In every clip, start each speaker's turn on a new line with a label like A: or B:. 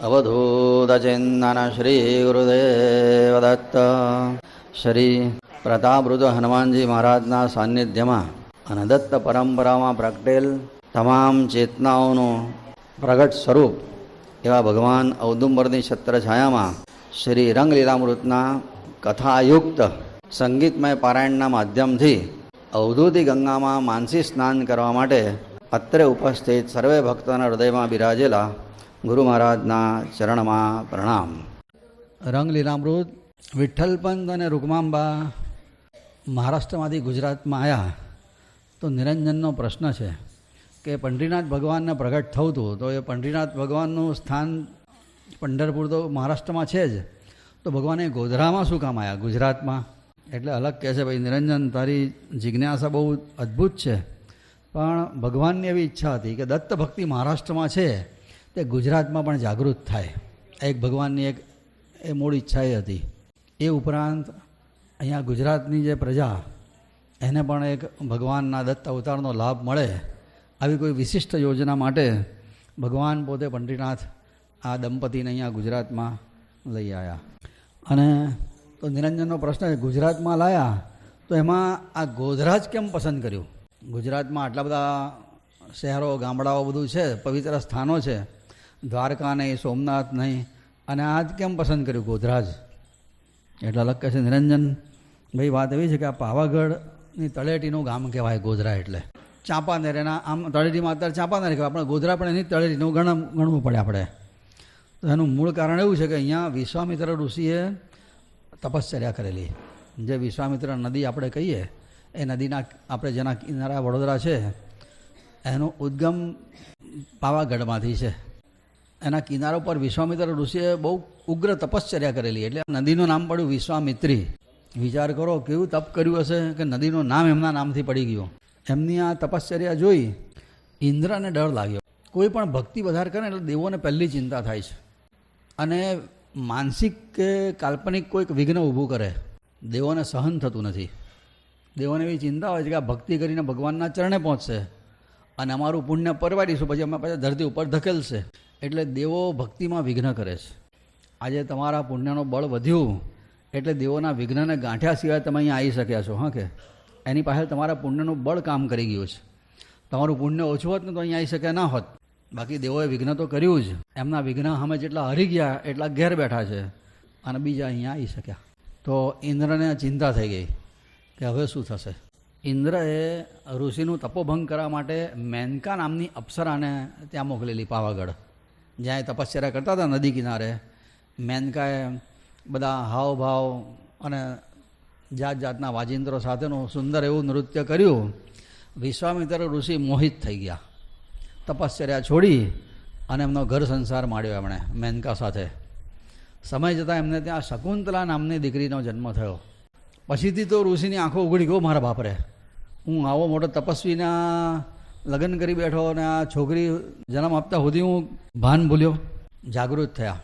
A: અવધૂતચિંતન શ્રી ગુરુદેવ દત્ત. શ્રી પ્રતાપરુદ્ર હનુમાનજી મહારાજના સાનિધ્યમાં અને દત્ત પરંપરામાં પ્રગટેલ તમામ ચેતનાઓનું પ્રગટ સ્વરૂપ એવા ભગવાન ઔદુંબરની છત્રછાયામાં શ્રી રંગલીલામૃતના કથાયુક્ત સંગીતમય પારાયણના માધ્યમથી અવધૂતી ગંગામાં માનસી સ્નાન કરવા માટે અત્રે ઉપસ્થિત સર્વે ભક્તોના હૃદયમાં બિરાજેલા ગુરુ મહારાજના ચરણમાં પ્રણામ. રંગલીલામૃત વિઠ્ઠલપંત અને રૂકમાંબા મહારાષ્ટ્રમાંથી ગુજરાતમાં આવ્યા તો નિરંજનનો પ્રશ્ન છે કે પંઢરીનાથ ભગવાનને પ્રગટ થવું હતું, તો એ પંઢરીનાથ ભગવાનનું સ્થાન પંઢરપુર તો મહારાષ્ટ્રમાં છે જ, તો ભગવાન એ ગોધરામાં શું કામ આવ્યા ગુજરાતમાં? એટલે અલગ કહે છે, ભાઈ નિરંજન તારી જિજ્ઞાસા બહુ અદ્ભુત છે, પણ ભગવાનની એવી ઈચ્છા હતી કે દત્ત ભક્તિ મહારાષ્ટ્રમાં છે તે ગુજરાતમાં પણ જાગૃત થાય. એક ભગવાનની એક એ મૂળ ઈચ્છા એ હતી. એ ઉપરાંત અહીંયા ગુજરાતની જે પ્રજા એને પણ એક ભગવાનના દત્ત અવતારનો લાભ મળે આવી કોઈ વિશિષ્ટ યોજના માટે ભગવાન પોતે પંઢરીનાથ આ દંપતીને અહીંયા ગુજરાતમાં લઈ આવ્યા. અને તો નિરંજનનો પ્રશ્ન છે, ગુજરાતમાં લાયા તો એમાં આ ગોધરા જ કેમ પસંદ કર્યું? ગુજરાતમાં આટલા બધા શહેરો ગામડાઓ બધું છે, પવિત્ર સ્થાનો છે, દ્વારકા નહીં, સોમનાથ નહીં, અને આ જ કેમ પસંદ કર્યું ગોધરા જ? એટલે અલગ કહે છે નિરંજન ભાઈ, વાત એવી છે કે આ પાવાગઢની તળેટીનું ગામ કહેવાય ગોધરા. એટલે ચાંપાનેર એના આમ તળેટીમાં અત્યારે ચાંપાનેર કહેવાય, આપણે ગોધરા પણ એની તળેટીનું ગણવું પડે આપણે. તો એનું મૂળ કારણ એવું છે કે અહીંયા વિશ્વામિત્ર ઋષિએ તપશ્ચર્યા કરેલી. જે વિશ્વામિત્ર નદી આપણે કહીએ એ નદીના આપણે જેના કિનારા વડોદરા છે એનું ઉદ્ગમ પાવાગઢમાંથી છે. એના કિનારો પર વિશ્વામિત્ર ઋષિએ બહુ ઉગ્ર તપશ્ચર્યા કરેલી, એટલે નદીનું નામ પડ્યું વિશ્વામિત્રી. વિચાર કરો કેવું તપ કર્યું હશે કે નદીનું નામ એમના નામથી પડી ગયું. એમની આ તપશ્ચર્યા જોઈ ઇન્દ્રને ડર લાગ્યો. કોઈ પણ ભક્તિ વધારે કરે એટલે દેવોને પહેલી ચિંતા થાય છે, અને માનસિક કે કાલ્પનિક કોઈક વિઘ્ન ઊભું કરે દેવોને સહન થતું નથી. દેવોને એવી ચિંતા હોય છે કે આ ભક્તિ કરીને ભગવાનના ચરણે પહોંચશે અને અમારું પુણ્ય પરવાડીશું, પછી અમે પાછા ધરતી ઉપર ધકેલશે. એટલે દેવો ભક્તિમાં વિઘ્ન કરે છે. આજે તમારા પુણ્યનો બળ વધ્યું એટલે દેવોના વિઘ્નને ગાંઠ્યા સિવાય તમે અહીંયા આવી શક્યા છો. હા, કે એની પાસે તમારા પુણ્યનું બળ કામ કરી ગયું છે. તમારું પુણ્ય ઓછું હોત ને તો અહીંયા આવી શક્યા ના હોત. બાકી દેવોએ વિઘ્ન તો કર્યું જ. એમના વિઘ્ન અમે જેટલા હરી ગયા એટલા ઘેર બેઠા છે અને બીજા અહીંયા આવી શક્યા. તો ઇન્દ્રને ચિંતા થઈ ગઈ કે હવે શું થશે. ઇન્દ્રએ ઋષિનું તપોભંગ કરવા માટે મેનકા નામની અપ્સરાને ત્યાં મોકલેલી પાવાગઢ, જ્યાં એ તપશ્ચર્યા કરતા હતા નદી કિનારે. મેનકાએ બધા હાવભાવ અને જાત જાતના વાજિંત્રો સાથેનું સુંદર એવું નૃત્ય કર્યું. વિશ્વામિત્ર ઋષિ મોહિત થઈ ગયા, તપશ્ચર્યા છોડી અને એમનો ઘર સંસાર માંડ્યો એમણે મેનકા સાથે. સમય જતાં એમને ત્યાં શકુંતલા નામની દીકરીનો જન્મ થયો. પછીથી તો ઋષિની આંખો ઉઘડી ગયો, મારા બાપરે, હું આવો મોટો તપસ્વીના લગ્ન કરી બેઠો અને આ છોકરી જન્મ આપતા સુધી હું ભાન ભૂલ્યો. જાગૃત થયા,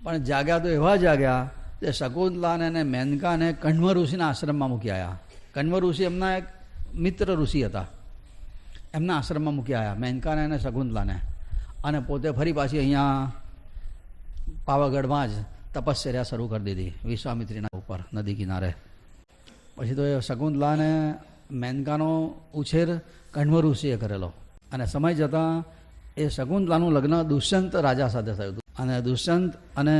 A: પણ જાગ્યા તો એવા જાગ્યા કે શકુંતલાને અને મેનકાને કણ્વ ઋષિના આશ્રમમાં મૂકી આવ્યા. કણ્વ ઋષિ એમના એક મિત્ર ઋષિ હતા, એમના આશ્રમમાં મૂકી આવ્યા મેનકાને અને શકુંતલાને, અને પોતે ફરી પાછી અહીંયા પાવાગઢમાં જ તપશ્ચર્યા શરૂ કરી દીધી વિશ્વામિત્રીના ઉપર નદી કિનારે. પછી તો એ શકુંતલાને મેનકાનો ઉછેર કણ્વ ઋષિએ કરેલો, અને સમય જતાં એ શકુંતલાનું લગ્ન દુષ્યંત રાજા સાથે થયું હતું. અને દુષ્યંત અને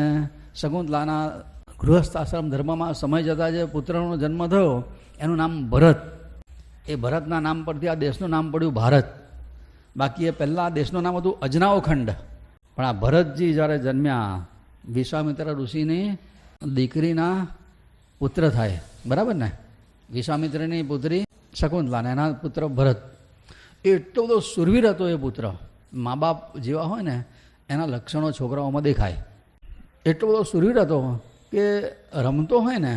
A: શકુંતલાના ગૃહસ્થ આશ્રમ ધર્મમાં સમય જતાં જે પુત્રનો જન્મ થયો એનું નામ ભરત. એ ભરતના નામ પરથી આ દેશનું નામ પડ્યું ભારત. બાકી એ પહેલાં આ દેશનું નામ હતું અજનાઓ ખંડ. પણ આ ભરતજી જ્યારે જન્મ્યા, વિશ્વામિત્ર ઋષિની દીકરીના પુત્ર થાય, બરાબર ને? વિશ્વામિત્રની પુત્રી શકુંતલા, એના પુત્ર ભરત. એ એટલો બધો સુરવીર હતો એ પુત્ર. મા બાપ જેવા હોય ને એના લક્ષણો છોકરાઓમાં દેખાય. એટલો બધો સુરવીર હતો કે રમતો હોય ને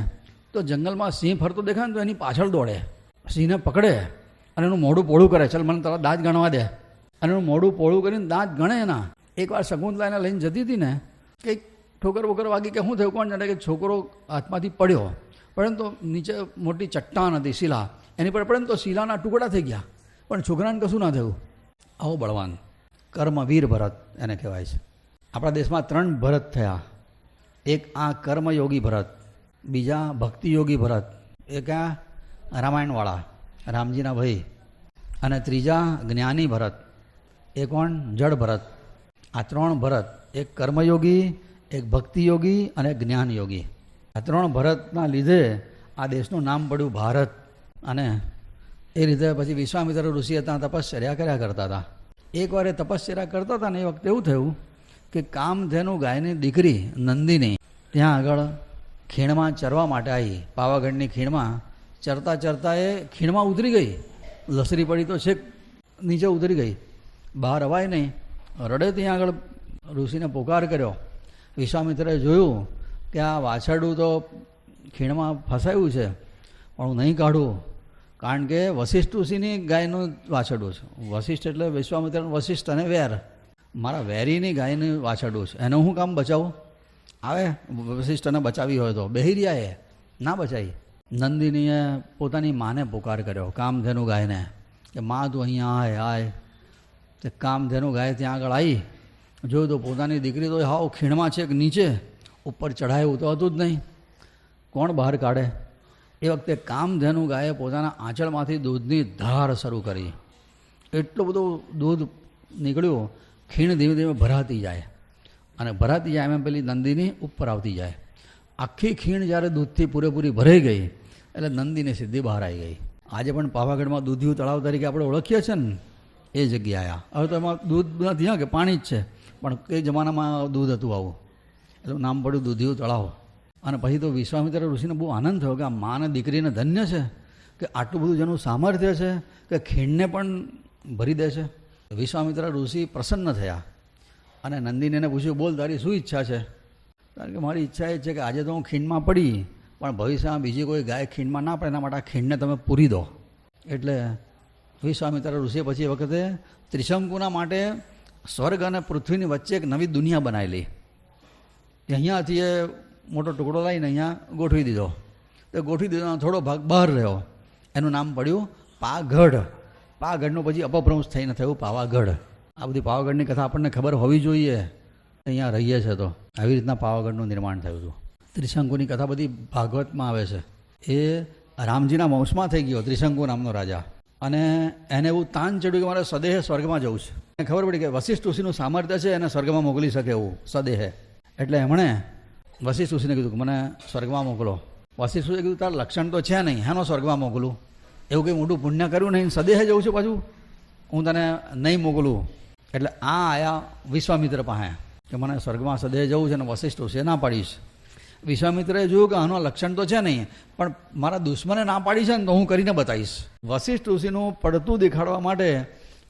A: તો જંગલમાં સિંહ ફરતો દેખાય ને તો એની પાછળ દોડે, સિંહને પકડે અને એનું મોઢું પોળું કરે, ચાલ મને તારા દાંત ગણવા દે, અને એનું મોઢું પોળું કરીને દાંત ગણે એના. એકવાર શકુંતલા એને લઈને જતી હતી ને, કંઈક ઠોકર બોકર વાગી કે શું થયું કોણ જાણે, કે છોકરો હાથમાંથી પડ્યો. પરંતુ નીચે મોટી ચટ્ટાન હતી, શિલા, એની પર પડે ને તો શિલાના ટુકડા થઈ ગયા, પણ છોકરાને કશું ના થયું. આવો બળવાન કર્મવીર ભરત એને કહેવાય છે. આપણા દેશમાં 3 ભરત થયા. એક આ કર્મયોગી ભરત, બીજા ભક્તિયોગી ભરત, એક આ રામાયણવાળા રામજીના ભાઈ, અને ત્રીજા જ્ઞાની ભરત. એ કોણ? જડ ભરત. આ 3 ભરત, એક કર્મયોગી, એક ભક્તિયોગી અને જ્ઞાનયોગી. આ 3 ભરતના લીધે આ દેશનું નામ પડ્યું ભારત. અને એ રીતે પછી વિશ્વામિત્ર ઋષિ ત્યાં તપશ્ચર્યા કર્યા કરતા હતા. એકવાર એ તપશ્ચર્યા કરતા હતા ને એ વખતે એવું થયું કે કામધેનુ ગાયની દીકરી નંદિની ત્યાં આગળ ખીણમાં ચરવા માટે આવી. પાવાગઢની ખીણમાં ચરતા ચરતા એ ખીણમાં ઉતરી ગઈ. લસરી પડી તો છેક નીચે ઉતરી ગઈ, બહાર અવાય નહીં. રડે ત્યાં આગળ ઋષિને પોકાર કર્યો. વિશ્વામિત્રએ જોયું કે આ વાછરડું તો ખીણમાં ફસાયું છે, પણ હું નહીં કાઢું, કારણ કે વશિષ્ઠ ઋષિની ગાયનું વાછરડું છે. વશિષ્ઠ એટલે વિશ્વામિત્ર, વશિષ્ઠ અને વેર, મારા વેરીની ગાયનું વાછરડું છે, એને હું કામ બચાવું? આવે વશિષ્ઠને બચાવી હોય તો. બહેરિયાએ ના બચાવી. નંદિનીએ પોતાની માને પોકાર કર્યો, કામધેનુ ગાયને, કે માં તું અહીંયા આય. તે કામધેનુ ગાય ત્યાં આગળ આવી, જોયું તો પોતાની દીકરી તો હાવ ખીણમાં છે કે નીચે, ઉપર ચઢાયું તો હતું જ નહીં. કોણ બહાર કાઢે? એ વખતે કામધેનુ ગાયે પોતાના આંચળમાંથી દૂધની ધાર શરૂ કરી. એટલું બધું દૂધ નીકળ્યું, ખીણ ધીમે ધીમે ભરાતી જાય, અને ભરાતી જાય એમ પેલી નંદિની ઉપર આવતી જાય. આખી ખીણ જ્યારે દૂધથી પૂરેપૂરી ભરાઈ ગઈ એટલે નંદિની સીધી બહાર આવી ગઈ. આજે પણ પાવાગઢમાં દૂધિયું તળાવ તરીકે આપણે ઓળખીએ છીએ ને, એ જગ્યાએ આવ્યા. હવે તો એમાં દૂધ નથી, હા કે પાણી જ છે, પણ એ જમાનામાં દૂધ હતું આવું, એટલે નામ પડ્યું દૂધિયું તળાવ. અને પછી તો વિશ્વામિત્ર ઋષિને બહુ આનંદ થયો કે આ મા અને દીકરીને ધન્ય છે કે આટલું બધું જેનું સામર્થ્ય છે કે ખીણને પણ ભરી દે છે. વિશ્વામિત્ર ઋષિ પ્રસન્ન થયા અને નંદિનીને પૂછ્યું, બોલ તારી શું ઈચ્છા છે? કારણ કે મારી ઈચ્છા એ છે કે આજે તો હું ખીણમાં પડી, પણ ભવિષ્યમાં બીજી કોઈ ગાય ખીણમાં ના પડે એના માટે આ ખીણને તમે પૂરી દો. એટલે વિશ્વામિત્ર ઋષિએ પછી એ વખતે ત્રિશંકુના માટે સ્વર્ગ અને પૃથ્વીની વચ્ચે એક નવી દુનિયા બનાવેલી. અહીંયાથી એ મોટો ટુકડો લાવીને અહીંયા ગોઠવી દીધો. તો ગોઠવી દીધો, થોડો ભાગ બહાર રહ્યો, એનું નામ પડ્યું પાગઢ. પાગઢનું પછી અપભ્રંશ થઈને થયું પાવાગઢ. આ બધી પાવાગઢની કથા આપણને ખબર હોવી જોઈએ, અહીંયા રહીએ છીએ તો. આવી રીતના પાવાગઢનું નિર્માણ થયું હતું. ત્રિશંકુની કથા બધી ભાગવતમાં આવે છે. એ રામજીના વંશમાં થઈ ગયો ત્રિશંકુ નામનો રાજા, અને એને એવું તાન ચડ્યું કે મારે સદેહ સ્વર્ગમાં જવું છે. એને ખબર પડી કે વશિષ્ઠ ઋષિનું સામર્થ્ય છે એને સ્વર્ગમાં મોકલી શકે એવું સદેહે. એટલે એમણે વશિષ્ઠ ઋષિને કીધું કે મને સ્વર્ગમાં મોકલો. વશિષ્ઠ ઋષિએ કીધું તારા લક્ષણ તો છે નહીં, હેનો સ્વર્ગમાં મોકલું? એવું કંઈ મોટું પુણ્ય કર્યું નહીં, સદેહે જવું છે પાછું, હું તને નહીં મોકલું. એટલે આ આયા વિશ્વામિત્ર પાસે કે મને સ્વર્ગમાં સદેહ જવું છે, અને વશિષ્ઠ ઋષિએ ના પાડીશ. વિશ્વામિત્રએ જોયું કે આનો લક્ષણ તો છે નહીં, પણ મારા દુશ્મને ના પાડી છે ને તો હું કરીને બતાવીશ. વશિષ્ઠ ઋષિનું પડતું દેખાડવા માટે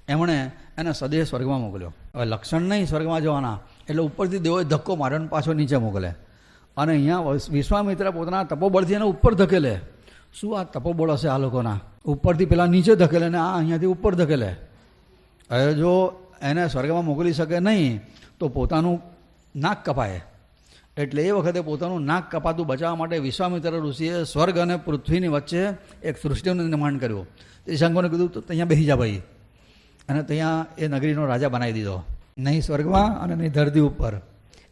A: એમણે એને સદેહ સ્વર્ગમાં મોકલ્યો. હવે લક્ષણ નહીં સ્વર્ગમાં જવાના, એટલે ઉપરથી દેવોએ ધક્કો માર્યો અને પાછો નીચે મોકલે. અને અહીંયા વિશ્વામિત્ર પોતાના તપોબળથી એને ઉપર ધકેલે. શું આ તપોબળ હશે આ લોકોના? ઉપરથી પેલા નીચે ધકેલે ને આ અહીંયાથી ઉપર ધકેલે. હવે જો એને સ્વર્ગમાં મોકલી શકે નહીં તો પોતાનું નાક કપાય. એટલે એ વખતે પોતાનું નાક કપાતું બચાવવા માટે વિશ્વામિત્ર ઋષિએ સ્વર્ગ અને પૃથ્વીની વચ્ચે એક સૃષ્ટિનું નિર્માણ કર્યું. ત્રિશંકુને કીધું તો ત્યાં બેસી જા ભાઈ, અને ત્યાં એ નગરીનો રાજા બનાવી દીધો. નહીં સ્વર્ગમાં અને નહીં ધરતી ઉપર.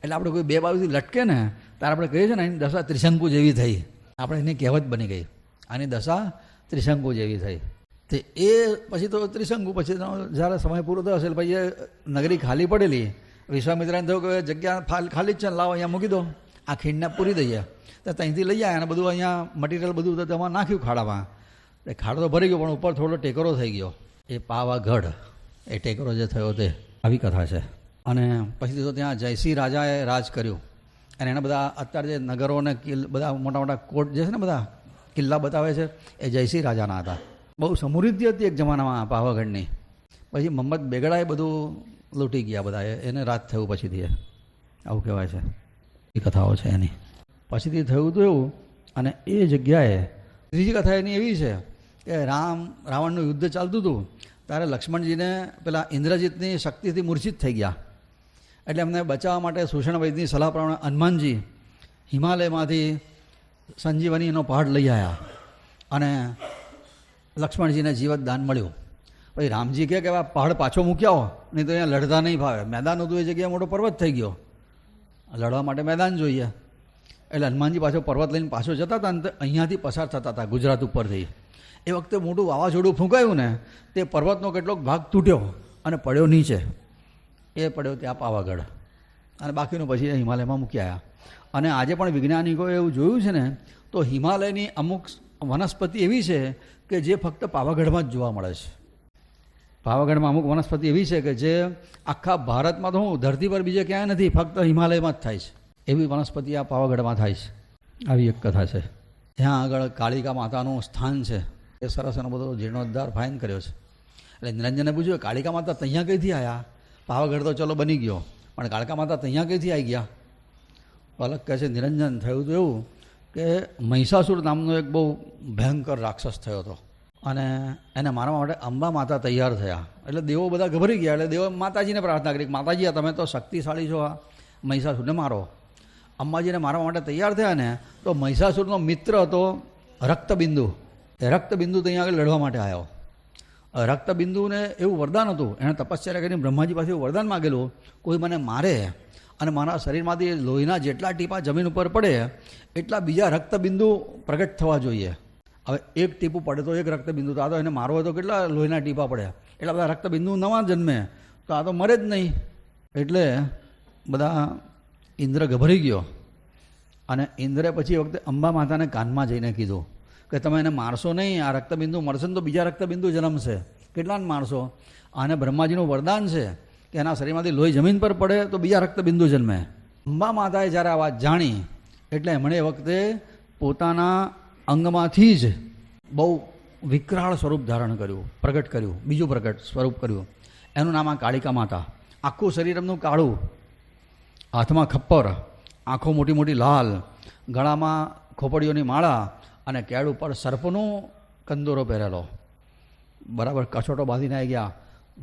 A: એટલે આપણે કોઈ બે બાજુથી લટકે ને ત્યારે આપણે કહીએ છીએ ને એની દશા ત્રિશંકુ જેવી થઈ. આપણે એની કહેવત બની ગઈ, આની દશા ત્રિશંકુ જેવી થઈ. તે એ પછી તો ત્રિશંકુ પછી જ્યારે સમય પૂરો થયો હશે પછી એ નગરી ખાલી પડેલી. વિશ્વામિત્રને થયું કે જગ્યા ખાલી જ છે, લાવો અહીંયા મૂકી દો, આ ખીણને પૂરી દઈએ. તો ત્યાંથી લઈ આવ્યા અને બધું અહીંયા મટીરિયલ બધું તો તેમાં નાખ્યું ખાડામાં. એ ખાડો તો ભરી ગયો, પણ ઉપર થોડો ટેકરો થઈ ગયો. એ પાવાગઢ એ ટેકરો જે થયો તે આવી કથા છે. અને પછી તો ત્યાં જયસિંહ રાજાએ રાજ કર્યું, અને એના બધા અત્યારે જે નગરો અને બધા મોટા મોટા કોટ જે છે ને બધા કિલ્લા બતાવે છે એ જયસિંહ રાજાના હતા. બહુ સમૃદ્ધિ હતી એક જમાનામાં પાવાગઢની. પછી મોહમ્મદ બેગડાએ બધું લૂંટી ગયા બધા, એને રાજ થયું પછીથી, આવું કહેવાય છે. એ કથાઓ છે એની. પછીથી થયું તો એવું. અને એ જગ્યાએ ત્રીજી કથા એની એવી છે કે રાવણનું યુદ્ધ ચાલતું હતું ત્યારે લક્ષ્મણજીને પેલા ઇન્દ્રજીતની શક્તિથી મૂર્છિત થઈ ગયા. એટલે એમને બચાવવા માટે સુષણ વૈદની સલાહ પ્રમાણે હનુમાનજી હિમાલયમાંથી સંજીવનીનો પહાડ લઈ આવ્યા અને લક્ષ્મણજીને જીવતદાન મળ્યું. પછી રામજી કહે કે આ પહાડ પાછો મૂક્યા હો, નહીં તો અહીંયા લડતા નહીં ફાવે. મેદાન હતું એ જગ્યાએ મોટો પર્વત થઈ ગયો. લડવા માટે મેદાન જોઈએ. એટલે હનુમાનજી પાછો પર્વત લઈને પાછો જતા હતા ને તો અહીંયાથી પસાર થતા હતા ગુજરાત ઉપરથી. એ વખતે મોટું વાવાઝોડું ફૂંકાયું ને તે પર્વતનો કેટલોક ભાગ તૂટ્યો અને પડ્યો નીચે. એ પડ્યો ત્યાં પાવાગઢ અને બાકીનું પછી હિમાલયમાં મૂકી આવ્યા. અને આજે પણ વૈજ્ઞાનિકોએ એવું જોયું છે ને તો હિમાલયની અમુક વનસ્પતિ એવી છે કે જે ફક્ત પાવાગઢમાં જ જોવા મળે છે. પાવાગઢમાં અમુક વનસ્પતિ એવી છે કે જે આખા ભારતમાં તો હું ધરતી પર બીજે ક્યાંય નથી, ફક્ત હિમાલયમાં જ થાય છે. એવી વનસ્પતિ આ પાવાગઢમાં થાય છે. આવી એક કથા છે. ત્યાં આગળ કાળિકા માતાનું સ્થાન છે. એ સરસ એનો બધો જીર્ણોદ્ધાર ફાઇન કર્યો છે. એટલે નિરંજને પૂછ્યું કાળિકા માતા ત્યાં કઈથી આવ્યા? પાવાગઢ તો ચલો બની ગયો, પણ કાળિકા માતા ત્યાં કઈથી આવી ગયા? અલગ કહે છે નિરંજન થયું તો એવું કે મહિષાસુર નામનો એક બહુ ભયંકર રાક્ષસ થયો હતો અને એને મારવા માટે અંબા માતા તૈયાર થયા. એટલે દેવો બધા ગભરી ગયા. એટલે દેવો માતાજીને પ્રાર્થના કરી, માતાજી તમે તો શક્તિશાળી છો, આ મહિષાસુરને મારો. અંબાજીને મારવા માટે તૈયાર થયા ને તો મહિષાસુરનો મિત્ર હતો રક્તબિંદુ. એ રક્તબિંદુ ત્યાં આગળ લડવા માટે આવ્યો. રક્તબિંદુને એવું વરદાન હતું, એણે તપસ્યા કરીને બ્રહ્માજી પાસે એવું વરદાન માગેલું, કોઈ મને મારે અને મારા શરીરમાંથી લોહીના જેટલા ટીપા જમીન ઉપર પડે એટલા બીજા રક્તબિંદુ પ્રગટ થવા જોઈએ. હવે એક ટીપું પડે તો એક રક્તબિંદુ, તો આ તો એને મારવો હોય તો કેટલા લોહીના ટીપા પડે, એટલા બધા રક્તબિંદુ નવા જન્મે, તો આ તો મરે જ નહીં. એટલે બધા ઇન્દ્ર ગભરાઈ ગયો અને ઇન્દ્રે પછી વખતે અંબા માતાને કાનમાં જઈને કીધું કે તમે એને મારશો નહીં, આ રક્તબિંદુ મરશે ને તો બીજા રક્તબિંદુ જન્મશે, કેટલાને મારશો? આને બ્રહ્માજીનું વરદાન છે કે એના શરીરમાંથી લોહી જમીન પર પડે તો બીજા રક્તબિંદુ જન્મે. અંબા માતાએ જ્યારે આ વાત જાણી એટલે એમણે એ વખતે પોતાના અંગમાંથી જ બહુ વિકરાળ સ્વરૂપ ધારણ કર્યું, પ્રગટ કર્યું, બીજું પ્રગટ સ્વરૂપ કર્યું. એનું નામ આ કાળિકા માતા. આખું શરીર એમનું કાળું, હાથમાં ખપ્પર, આંખો મોટી મોટી લાલ, ગળામાં ખોપડીઓની માળા અને કેળ ઉપર સર્પનો કંદોરો પહેરેલો. બરાબર કછોટો બાંધીને આવી ગયા,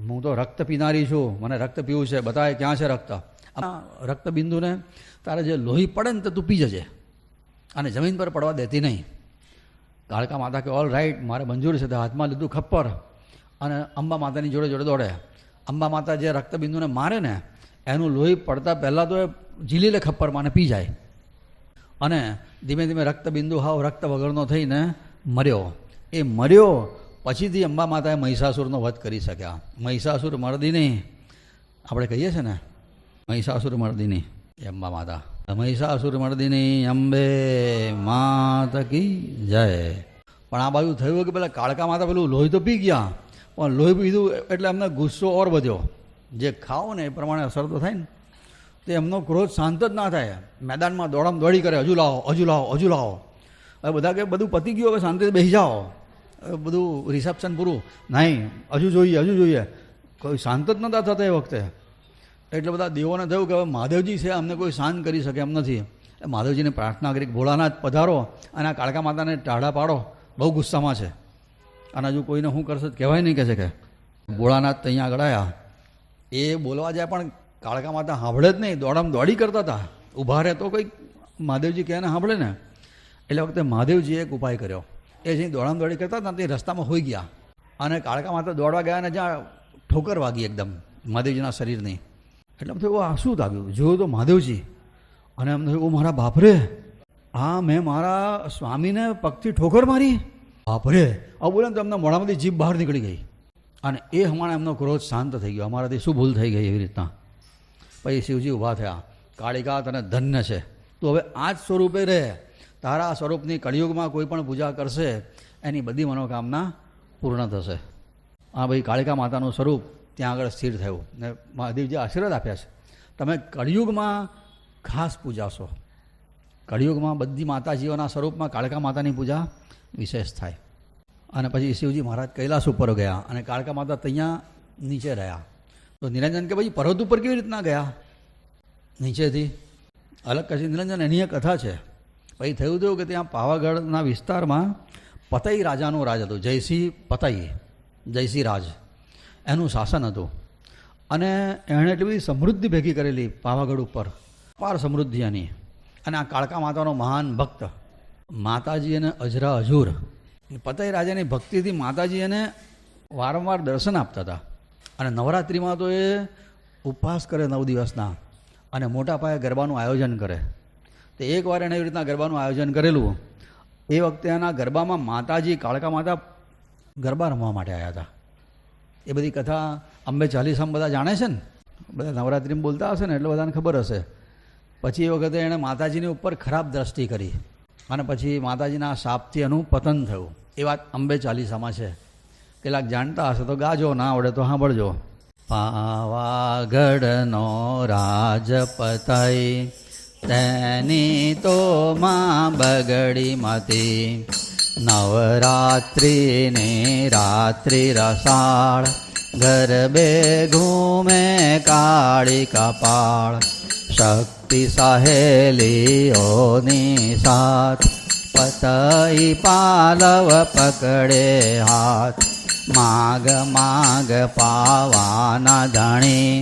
A: હું તો રક્ત પીનારી છું, મને રક્ત પીવું છે, બતાવે ક્યાં છે રક્ત. રક્તબિંદુને તારે જે લોહી પડે ને તો તું પી જજે અને જમીન પર પડવા દેતી નહીં. કાળકા માતા કે ઓલ રાઈટ, મારે મંજૂર છે. તો હાથમાં લીધું ખપ્પર અને અંબા માતાની જોડે જોડે દોડે. અંબા માતા જે રક્તબિંદુને મારે ને એનું લોહી પડતા પહેલાં તો એ ઝીલી લે ખપ્પરમાં અને પી જાય. અને ધીમે ધીમે રક્તબિંદુ હાવ રક્ત વગરનો થઈને મર્યો. એ મર્યો પછીથી અંબા માતાએ મહિષાસુરનો વધ કરી શક્યા. મહિષાસુર મર્દિની આપણે કહીએ છીએ ને, મહિષાસુર મર્દિની એ અંબા માતા. મહિષાસુર મર્દિની અંબે માત કી જય. પણ આ બાજુ થયું કે પેલા કાળકા માતા પેલું લોહી તો પી ગયા, પણ લોહી પીધું એટલે એમને ગુસ્સો ઓર વધ્યો. જે ખાઓ ને એ પ્રમાણે અસર તો થાય ને. તો એમનો ક્રોધ શાંત જ ના થાય. મેદાનમાં દોડામ દોડી કરે, હજુ લાવો, હજુ લાવો, હજુ લાવો. હવે બધા કે બધું પતી ગયું, હવે શાંતિથી બેસી જાઓ, બધું રિસેપ્શન પૂરું. નહીં, હજુ જોઈએ, હજુ જોઈએ. કોઈ શાંત જ નહોતા થતા એ વખતે. એટલે બધા દેવોને થયું કે હવે મહાદેવજી છે, અમને કોઈ શાંત કરી શકે એમ નથી. મહાદેવજીને પ્રાર્થના કરી, ભોળાનાથ પધારો અને આ કાળકા માતાને ટાઢા પાડો, બહુ ગુસ્સામાં છે અને હજુ કોઈને શું કરશે કહેવાય નહીં. કહે છે કે ભોળાનાથ ત્યાં આગળ આવ્યા. એ બોલવા જાય પણ કાળકા માતા સાંભળે જ નહીં, દોડામ દોડી કરતા હતા. ઊભા રહે તો કંઈક મહાદેવજી કહે ને સાંભળે ને. એટલે વખતે મહાદેવજીએ એક ઉપાય કર્યો. એ જે દોડામ દોડી કરતા હતા તે રસ્તામાં હોઈ ગયા અને કાળકા માતા દોડવા ગયા અને જ્યાં ઠોકર વાગી એકદમ મહાદેવજીના શરીરની. એટલે થયું આ શું લાગ્યું, જોયું તો મહાદેવજી. અને એમ થયું ઓ મારા બાપરે, હા મેં મારા સ્વામીને પગથી ઠોકર મારી, બાપરે. આવું બોલે ને તો એમના મોઢામાંથી જીભ બહાર નીકળી ગઈ અને એ હમણાં એમનો ક્રોધ શાંત થઈ ગયો. અમારાથી શું ભૂલ થઈ ગઈ એવી રીતના. પછી શિવજી ઊભા થયા, કાળિકા તને ધન્ય છે, તું હવે આ જ સ્વરૂપે રહે. તારા સ્વરૂપની કળિયુગમાં કોઈ પણ પૂજા કરશે એની બધી મનોકામના પૂર્ણ થશે. હા ભાઈ, કાળિકા માતાનું સ્વરૂપ ત્યાં આગળ સ્થિર થયું ને મહાદેવજી આશીર્વાદ આપ્યા છે, તમે કળિયુગમાં ખાસ પૂજાશો. કળિયુગમાં બધી માતાજીઓના સ્વરૂપમાં કાળકા માતાની પૂજા વિશેષ થાય. અને પછી શિવજી મહારાજ કૈલાસ ઉપર ગયા અને કાળકા માતા ત્યાં નીચે રહ્યા. તો નિરંજન કે ભાઈ પર્વત ઉપર કેવી રીતના ગયા નીચેથી? અલગ કશી નિરંજન એની એક કથા છે. પછી થયું હતું કે ત્યાં પાવાગઢના વિસ્તારમાં પતઈ રાજાનું રાજ હતું, જયસિંહ પતઈ, જયસિંહ રાજ, એનું શાસન હતું. અને એણે એટલી બધી સમૃદ્ધિ ભેગી કરેલી પાવાગઢ ઉપર, અપાર સમૃદ્ધિ એની. અને આ કાળકા માતાનો મહાન ભક્ત, માતાજી એને અજરા હજુર. પતઈ રાજાની ભક્તિથી માતાજી એને વારંવાર દર્શન આપતા હતા. અને નવરાત્રિમાં તો એ ઉપવાસ કરે 9 દિવસના અને મોટા પાયે ગરબાનું આયોજન કરે. તો એકવાર એણે એવી રીતના ગરબાનું આયોજન કરેલું. એ વખતે એના ગરબામાં માતાજી કાળકા માતા ગરબા રમવા માટે આવ્યા હતા. એ બધી કથા અંબે ચાલીસામાં બધા જાણે છે ને, બધા નવરાત્રિમાં બોલતા હશે ને એટલે બધાને ખબર હશે. પછી એ વખતે એણે માતાજીની ઉપર ખરાબ દ્રષ્ટિ કરી અને પછી માતાજીના શાપથી એનું પતન થયું. એ વાત અંબે ચાલીસામાં છે. કેટલાક જાણતા હશે તો ગાજો, ના આવડે તો સાંભળજો. પાવાગઢનો રાજપતાઈ તેની તો માં બગડી મતી, નવરાત્રિની રાત્રિ રસાળ, ગરબે ઘૂમે કાળી કપાળ, શક્તિ સહેલીઓની સાથ, પતઈ પાલવ પકડે હાથ, માગ માગ પાવાના ધણી,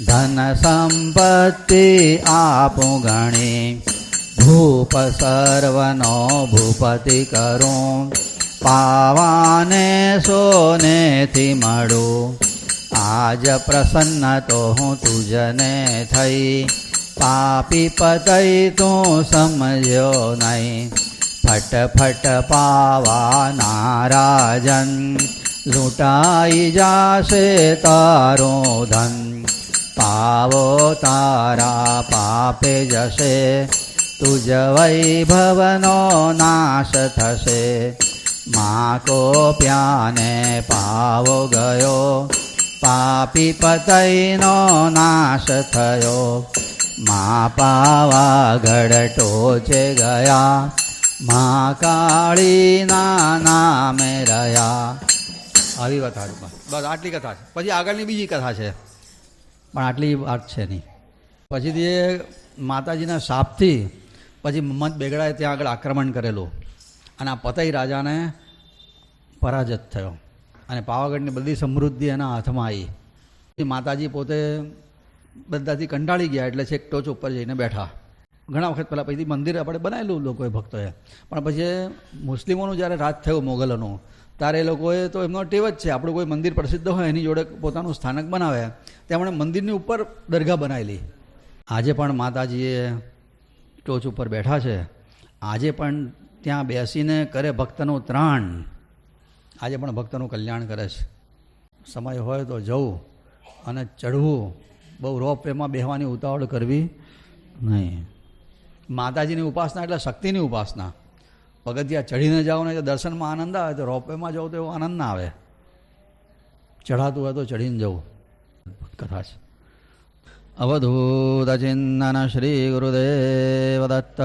A: ધન સંપત્તિ આપું ગણી, ભૂપ સર્વનો ભૂપતિ કરું, પાવાને સોનેથી મળું, આજ પ્રસન્ન તો હું તુજને થઈ, પાપી પતઈ તું સમજ્યો નહીં, ફટફટ પાવાના રાજન, લૂંટાઈ જાશે તારું ધન, પાવો તારા પાપે જશે, તુજ વૈભવનો નાશ થશે, મા કો પ્યાને પાવો ગયો, પાપી પતઈનો નાશ થયો, મા પાવાગઢ ટોચે ગયા, મા કાળીના નામે રહ્યા. આવી કથા બસ આટલી કથા છે. પછી આગળની બીજી કથા છે પણ આટલી વાત છે નહીં. પછીથી એ માતાજીના શાપથી પછી મહંમદ બેગડાએ ત્યાં આગળ આક્રમણ કરેલું અને આ પતઈ રાજાને પરાજિત થયો અને પાવાગઢની બધી સમૃદ્ધિ એના હાથમાં આવી. માતાજી પોતે બધાથી કંટાળી ગયા એટલે છેક ટોચ ઉપર જઈને બેઠા. ઘણા વખત પહેલાં પછી મંદિર આપણે બનાવેલું લોકોએ ભક્તોએ, પણ પછી મુસ્લિમોનું જ્યારે રાજ થયું મોગલોનું ત્યારે એ લોકોએ તો એમનો ટેવ જ છે, આપણું કોઈ મંદિર પ્રસિદ્ધ હોય એની જોડે પોતાનું સ્થાનક બનાવે. તેમણે મંદિરની ઉપર દરગાહ બનાવેલી. આજે પણ માતાજીએ ટોચ ઉપર બેઠા છે. આજે પણ ત્યાં બેસીને કરે ભક્તનું ત્રાણ. આજે પણ ભક્તનું કલ્યાણ કરે છે. સમય હોય તો જવું અને ચઢવું. બહુ રોપ વેમાં બેહવાની ઉતાવળ કરવી નહીં. માતાજીની ઉપાસના એટલે શક્તિની ઉપાસના. પગથિયા ચઢીને જાઓ ને તો દર્શનમાં આનંદ આવે, તો રોપવેમાં જાઓ તો એવો આનંદ ના આવે. ચઢાતું હોય તો ચઢીને જવું. કથા છે. અવધૂત ચિંતન શ્રી ગુરુદેવ દત્ત.